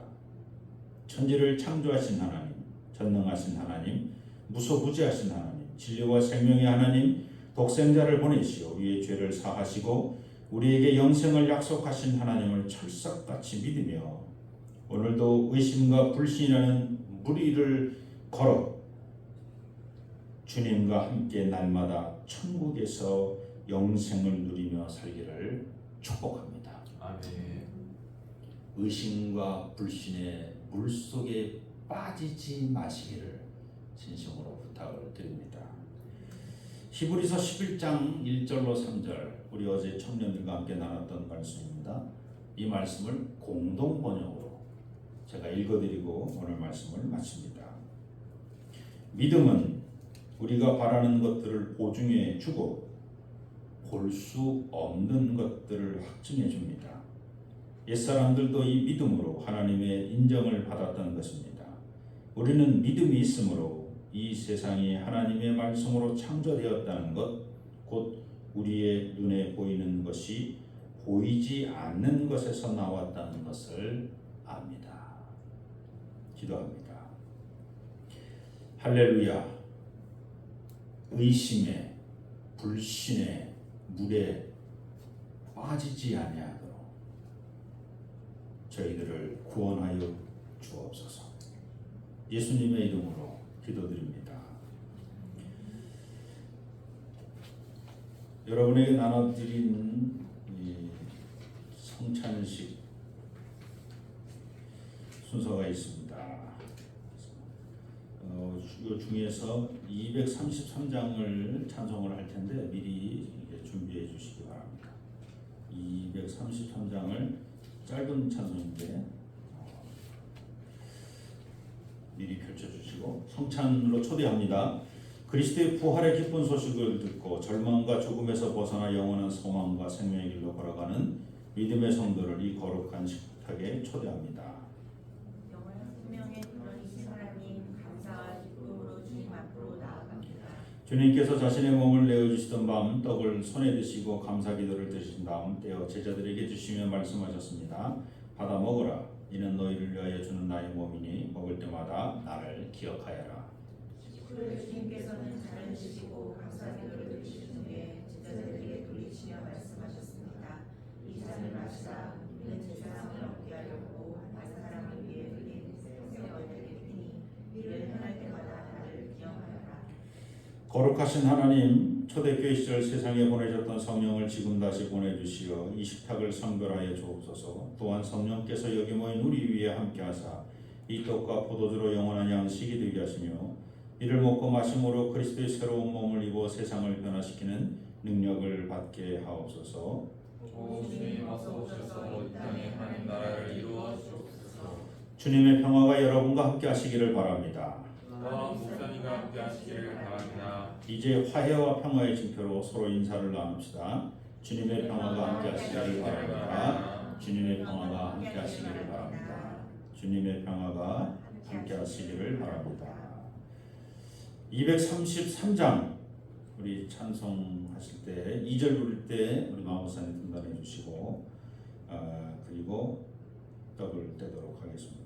천지를 창조하신 하나님, 전능하신 하나님, 무소부지하신 하나님, 진리와 생명의 하나님, 독생자를 보내시어 우리의 죄를 사하시고 우리에게 영생을 약속하신 하나님을 철석같이 믿으며 오늘도 의심과 불신이라는 무리를 걸어 주님과 함께 날마다 천국에서 영생을 누리며 살기를 축복합니다. 아멘. 의심과 불신의 물속에 빠지지 마시기를 진심으로 부탁을 드립니다. 히브리서 11장 1절로 3절 우리 어제 청년들과 함께 나눴던 말씀입니다. 이 말씀을 공동 번역으로 제가 읽어드리고 오늘 말씀을 마칩니다. 믿음은 우리가 바라는 것들을 보증해 주고 볼 수 없는 것들을 확증해 줍니다. 옛사람들도 이 믿음으로 하나님의 인정을 받았던 것입니다. 우리는 믿음이 있으므로 이 세상이 하나님의 말씀으로 창조되었다는 것, 곧 우리의 눈에 보이는 것이 보이지 않는 것에서 나왔다는 것을 압니다. 기도합니다. 할렐루야. 의심에 불신의 물에 빠지지 아니하도록 저희들을 구원하여 주옵소서. 예수님의 이름으로 기도드립니다. 여러분에게 나눠드린 이 성찬식 순서가 있습니다. 이 중에서 233장을 찬송을 할 텐데 미리 준비해 주시기 바랍니다. 233장을 짧은 찬송인데 미리 펼쳐주시고 성찬으로 초대합니다. 그리스도의 부활의 기쁜 소식을 듣고 절망과 죽음에서 벗어나 영원한 소망과 생명의 길로 걸어가는 믿음의 성도를 이 거룩한 식탁에 초대합니다. 영원한 생명의 근원이신 하나님, 감사와 기쁨으로 주님 앞으로 나아갑니다. 주님께서 자신의 몸을 내어주시던 밤 떡을 손에 드시고 감사 기도를 드신 다음 떼어 제자들에게 주시며 말씀하셨습니다. 받아 먹으라. 이는 너희를 위하여 주는 나의 몸이니 먹을 때마다 나를 기억하여라. 후에 주님께서는 잔을 드시고 감사 기도를 드리신 후에 제자들에게 돌리시며 말씀하셨습니다. 거룩하신 하나님, 초대교회 시절 세상에 보내셨던 성령을 지금 다시 보내주시어 이 식탁을 성별하여 주옵소서. 또한 성령께서 여기 모인 우리 위에 함께하사 이 떡과 포도주로 영원한 양식이 되게 하시며 이를 먹고 마심으로 그리스도의 새로운 몸을 입어 세상을 변화시키는 능력을 받게 하옵소서. 오 주님 어서 오셔서 이 땅에 하나님 나라를 이루어 주옵소서. 주님의 평화가 여러분과 함께 하시기를 바랍니다. 또한 목사님과 함께 하시기를 바랍니다. 이제 화해와 평화의 징표로 서로 인사를 나눕시다. 주님의 평화가 함께 하시기를 바랍니다. 주님의 평화가 함께 하시기를 바랍니다. 주님의 평화가 함께 하시기를 바랍니다. 233장 우리 찬송하실 때 2절 부를 때 우리 마모사님 등단해 주시고 그리고 떡을 떼도록 하겠습니다.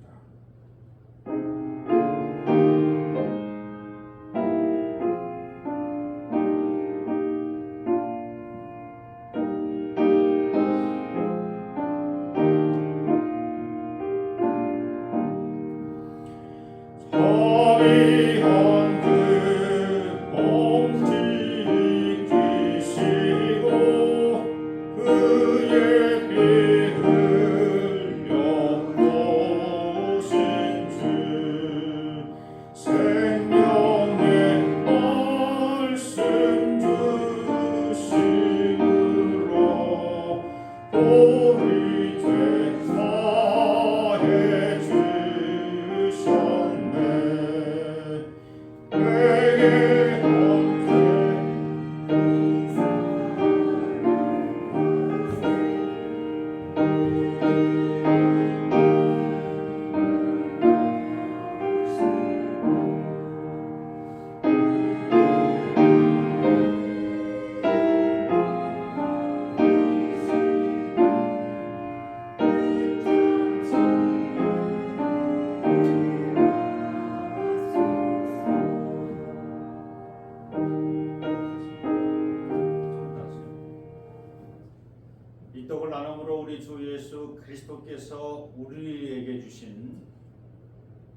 이 떡을 나눔으로 우리 주 예수 그리스도께서 우리에게 주신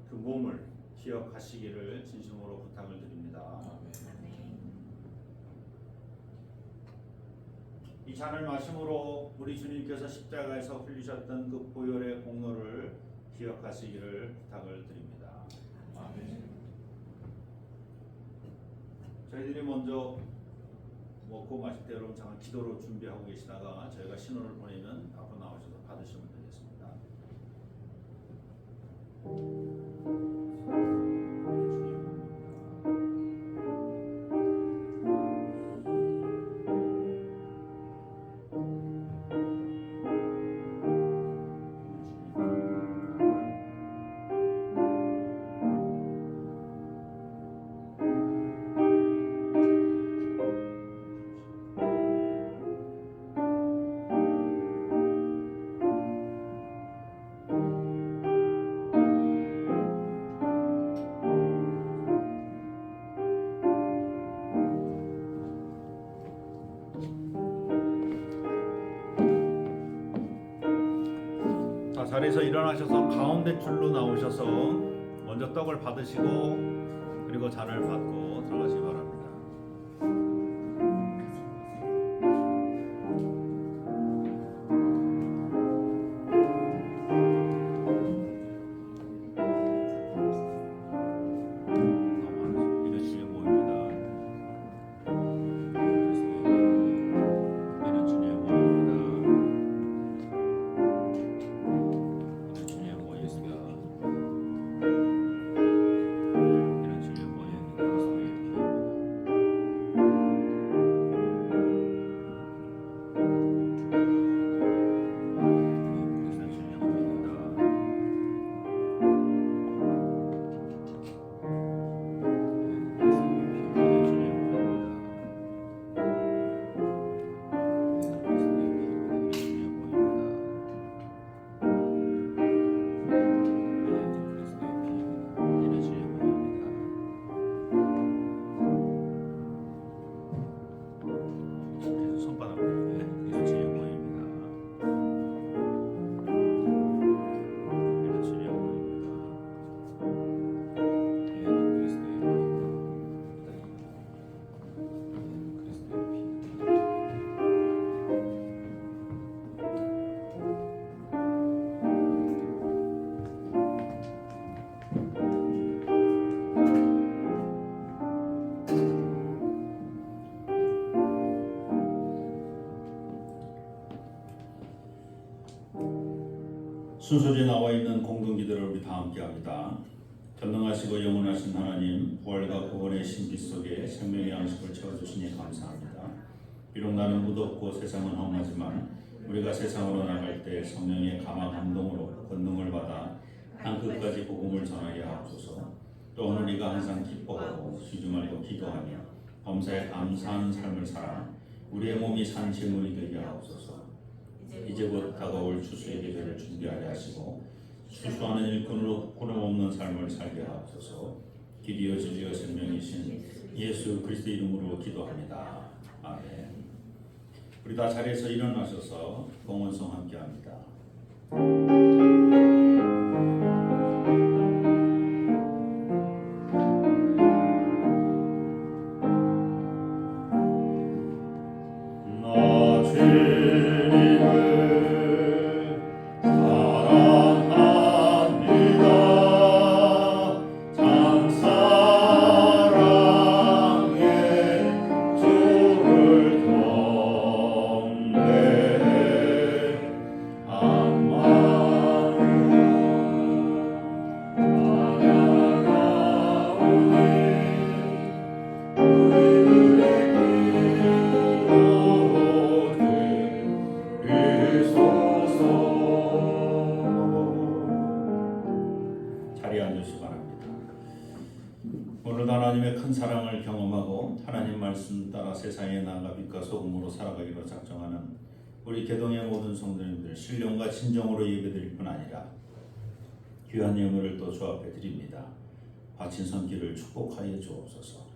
그 몸을 기억하시기를 진심으로 부탁을 드립니다. 이 잔을 마심으로 우리 주님께서 십자가에서 흘리셨던 그 보혈의 공로를 기억하시기를 부탁을 드립니다. 아멘. 저희들이 먼저 먹고 마실 때 여러분 잠깐 기도로 준비하고 계시다가 저희가 신호를 보내면 앞으로 나오셔서 받으시면 되겠습니다. 자리에서 일어나셔서 가운데 줄로 나오셔서 먼저 떡을 받으시고 그리고 잔을 받고 들어가시기 바랍니다. 이런 주의 모입니다. 이런 주의 모입니다. 이런 주의 모입니다. 순서지에 나와 있는 공동기도를 우리 다 함께합니다. 전능하시고 영원하신 하나님, 부활과 구원의 신비 속에 생명의 양식을 채워주시니 감사합니다. 비록 나는 무덥고 세상은 험하지만 우리가 세상으로 나갈 때 성령의 감화 감동으로 권능을 받아 땅끝까지 복음을 전하게 하옵소서. 또한 우리가 항상 기뻐하고 쉬지 말고 기도하며 범사에 감사하는 삶을 살아 우리의 몸이 산 제물이 되게 하옵소서. 이제 곧 다가올 추수의 계절을 준비하게 하시고 추수하는 일꾼으로 구름 없는 삶을 살게 하옵소서. 길이여 진리여 생명이신 예수 그리스도 이름으로 기도합니다. 아멘. 우리 다 자리에서 일어나셔서 봉헌송 함께합니다. 자리에 앉으시기 바랍니다. 오늘도 하나님의 큰 사랑을 경험하고 하나님 말씀 따라 세상에 나아가 빛과 소금으로 살아가기로 작정하는 우리 개동의 모든 성도님들 신령과 진정으로 예배드릴 뿐 아니라 귀한 예물을 또 주 앞에 드립니다. 바친 손길을 축복하여 주옵소서.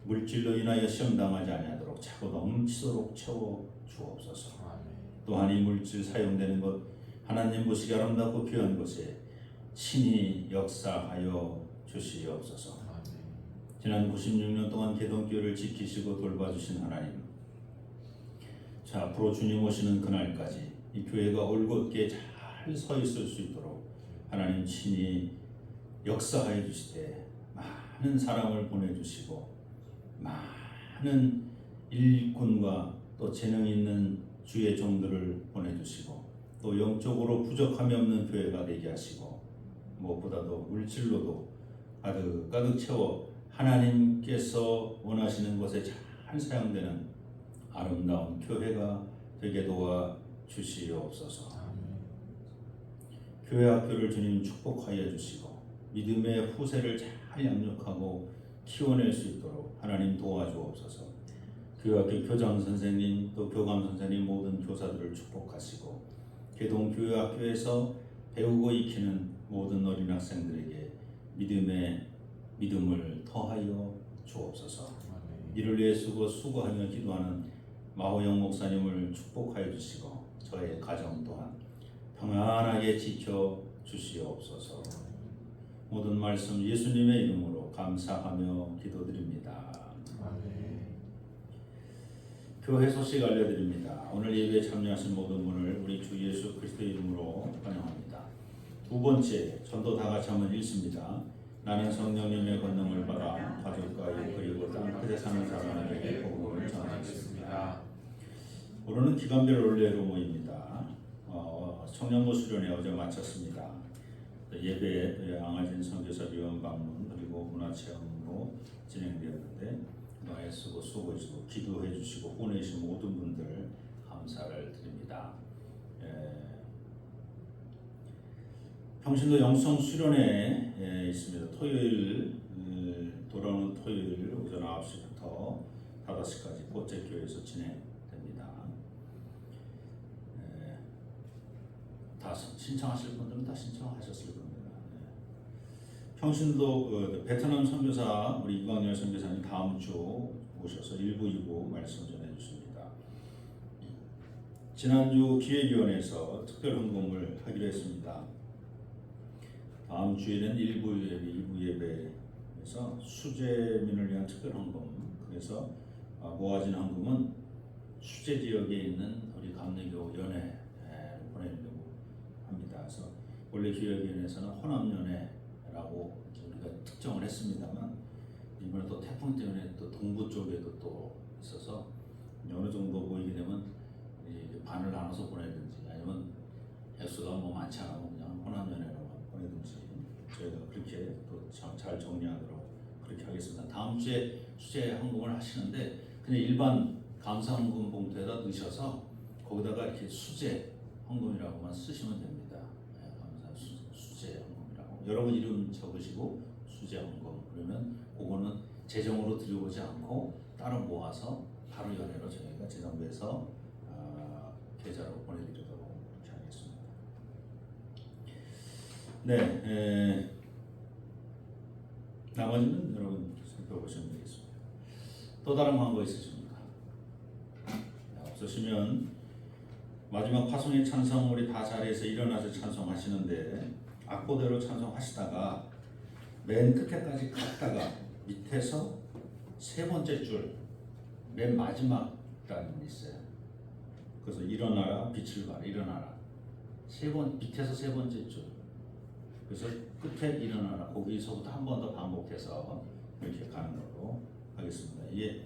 물질로 인하여 시험당하지 아니하도록 차고 넘치도록 채워 주옵소서. 또한 이 물질 사용되는 것 하나님 보시기 아름답고 귀한 것에 친히 역사하여 주시옵소서. 지난 96년 동안 개동교회를 지키시고 돌봐주신 하나님, 자 앞으로 주님 오시는 그날까지 이 교회가 올곧게 잘 서 있을 수 있도록 하나님 친히 역사하여 주시되 많은 사랑을 보내주시고 많은 일꾼과 또 재능 있는 주의 종들을 보내주시고 또 영적으로 부족함이 없는 교회가 되게 하시고 무엇보다도 물질로도 가득 채워 하나님께서 원하시는 것에 잘 사용되는 아름다운 교회가 되게 도와 주시옵소서. 교회 학교를 주님 축복하여 주시고 믿음의 후세를 잘 양육하고 키워낼 수 있도록 하나님 도와주옵소서. 교회 학교 교장 선생님 또 교감 선생님 모든 교사들을 축복하시고 개동 교회 학교에서 배우고 익히는 모든 어린 학생들에게 믿음을 더하여 주옵소서. 이를 위해 수고하며 기도하는 마호영 목사님을 축복하여 주시고 저의 가정 또한 평안하게 지켜 주시옵소서. 모든 말씀 예수님의 이름으로 감사하며 기도드립니다. 교회 소식 알려드립니다. 오늘 예배에 참여하신 모든 분을 우리 주 예수 그리스도의 이름으로 환영합니다. 두 번째 전도 다 같이 한번 읽습니다. 나는 성령님의 권능을 받아 가족과 그리고 땅 끝에 사는 사람에게 복음을 전하겠습니다. 오늘은 기간별 올레로 모입니다. 청년부 수련회 어제 마쳤습니다. 예배 양아진 선교사 위원 방문 그리고 문화체험으로 진행되었는데 애쓰고 수고해주고 기도해주시고 후원해주신 모든 분들 감사를 드립니다. 평신도 영성 수련회 있습니다. 토요일 돌아오는 토요일 오전 9시부터 5시까지 꽃제교회에서 진행됩니다. 다 신청하실 분들은 다 신청하셨을 겁니다. 평신도 베트남 선교사 우리 이광열 선교사님 다음 주 오셔서 1부, 2부 말씀 전해주십니다. 지난주 기획위원회에서 특별 헌금을 하기로 했습니다. 다음 주에는 1부 예배, 2부 예배에서 수재민을 위한 특별 헌금, 그래서 모아진 헌금은 수재 지역에 있는 우리 감리교 연회로 보내려고 합니다. 그래서 원래 기획위원회에서는 호남연회라고 우리가 특정을 했습니다만 이번에 또 태풍 때문에 또 동부 쪽에도 또 있어서 어느 정도 모이게 되면 반을 나눠서 보내든지 아니면 횟수가 뭐 많지 않아도 그냥 호남연애로만 보내든지 저희가 그렇게 또 잘 정리하도록 그렇게 하겠습니다. 다음 주에 수제 헌금을 하시는데 그냥 일반 감사 헌금 봉투에다 넣으셔서 거기다가 이렇게 수제 헌금이라고만 쓰시면 됩니다. 네, 감사 수제 헌금이라고 여러분 이름 적으시고 수제 헌금 그러면 그거는 재정으로 들여오지 않고 따로 모아서 바로 연회로 저희가 재정부에서 계좌로 보내드리도록 그렇게 하겠습니다. 네, 나머지는 여러분 살펴보시면 되겠습니다. 또 다른 광고 있으십니까? 없으시면 마지막 파송의 찬송 우리 다 자리에서 일어나서 찬송하시는데 악보대로 찬송하시다가 맨 끝에까지 갔다가 밑에서 세 번째 줄 맨 마지막 단이 있어요. 그래서 일어나라 빛을 발하 일어나라 밑에서 세 번째 줄 그래서 끝에 일어나라 거기서부터 한 번 더 반복해서 이렇게 가는 걸로 하겠습니다. 이게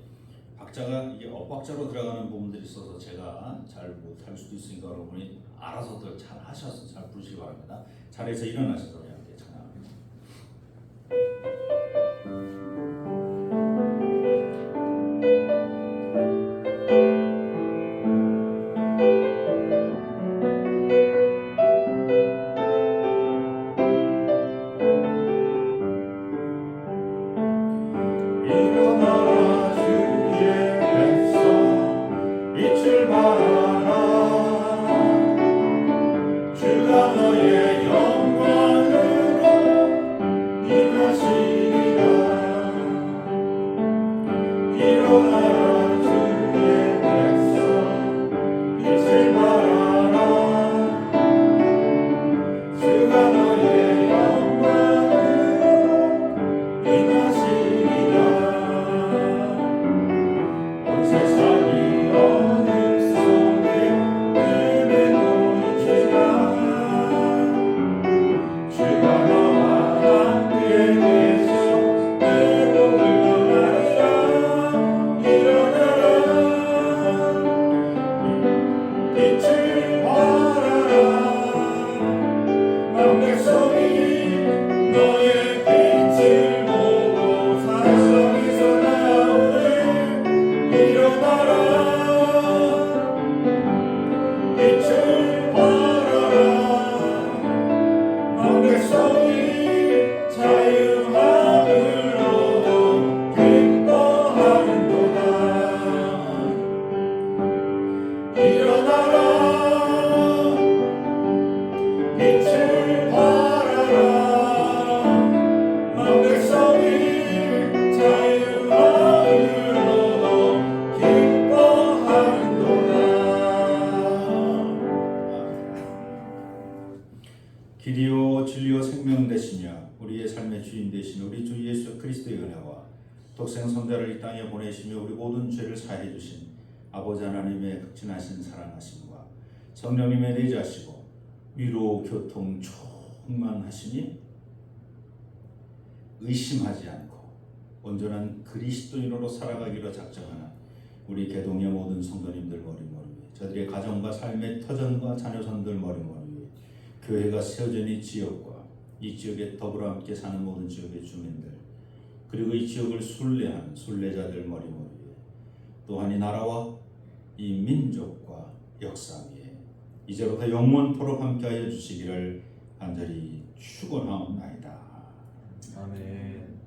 박자가 이게 엇박자로 들어가는 부분들이 있어서 제가 잘 못할 수도 있으니까 여러분이 알아서들 잘 하셔서 잘 부르시기 바랍니다. 자리에서 일어나셔서 함께 찬양합니다. 일어나라 주의 백성 빛을 발하라 주가 너의 영광으로 임하시리라 일어나라 주의 백성 빛을 발하라 주가 너의 영광으로 임하시리라 온 세상이 어둠 속에 헤매고 있지만 주가 너와 함께 계셔 내 복을 전하리라 일어나라 빛을 발하라 온 백성이 너의 빛을 보고 산성에서 나오네 일어나라 빛을 발하라 온 백성이 자유함을 얻어 기뻐하는도다 일어나라 빛을 발하라 온 백성이 자유함을 얻어 기뻐하는도다 길이요 진리요 생명 되시며 우리의 삶의 주인 되신 우리 주 예수 그리스도의 은혜와 독생 성자를 이 땅에 보내시며 우리 모든 죄를 사해 주신 아버지 하나님의 극진하신 사랑하심과 성령님의 내자시고 위로 교통 충만하시니 의심하지 않고 온전한 그리스도인으로 살아가기로 작정하는 우리 개동의 모든 성도님들 머리머리 위에 저들의 가정과 삶의 터전과 자녀선들 머리머리 위에 교회가 세워진 이 지역과 이 지역에 더불어 함께 사는 모든 지역의 주민들 그리고 이 지역을 순례하는 순례자들 머리머리 위에 또한 이 나라와 이 민족과 역사 위에 이제부터 영원토록 함께하여 주시기를 간절히 축원하옵나이다. 아멘.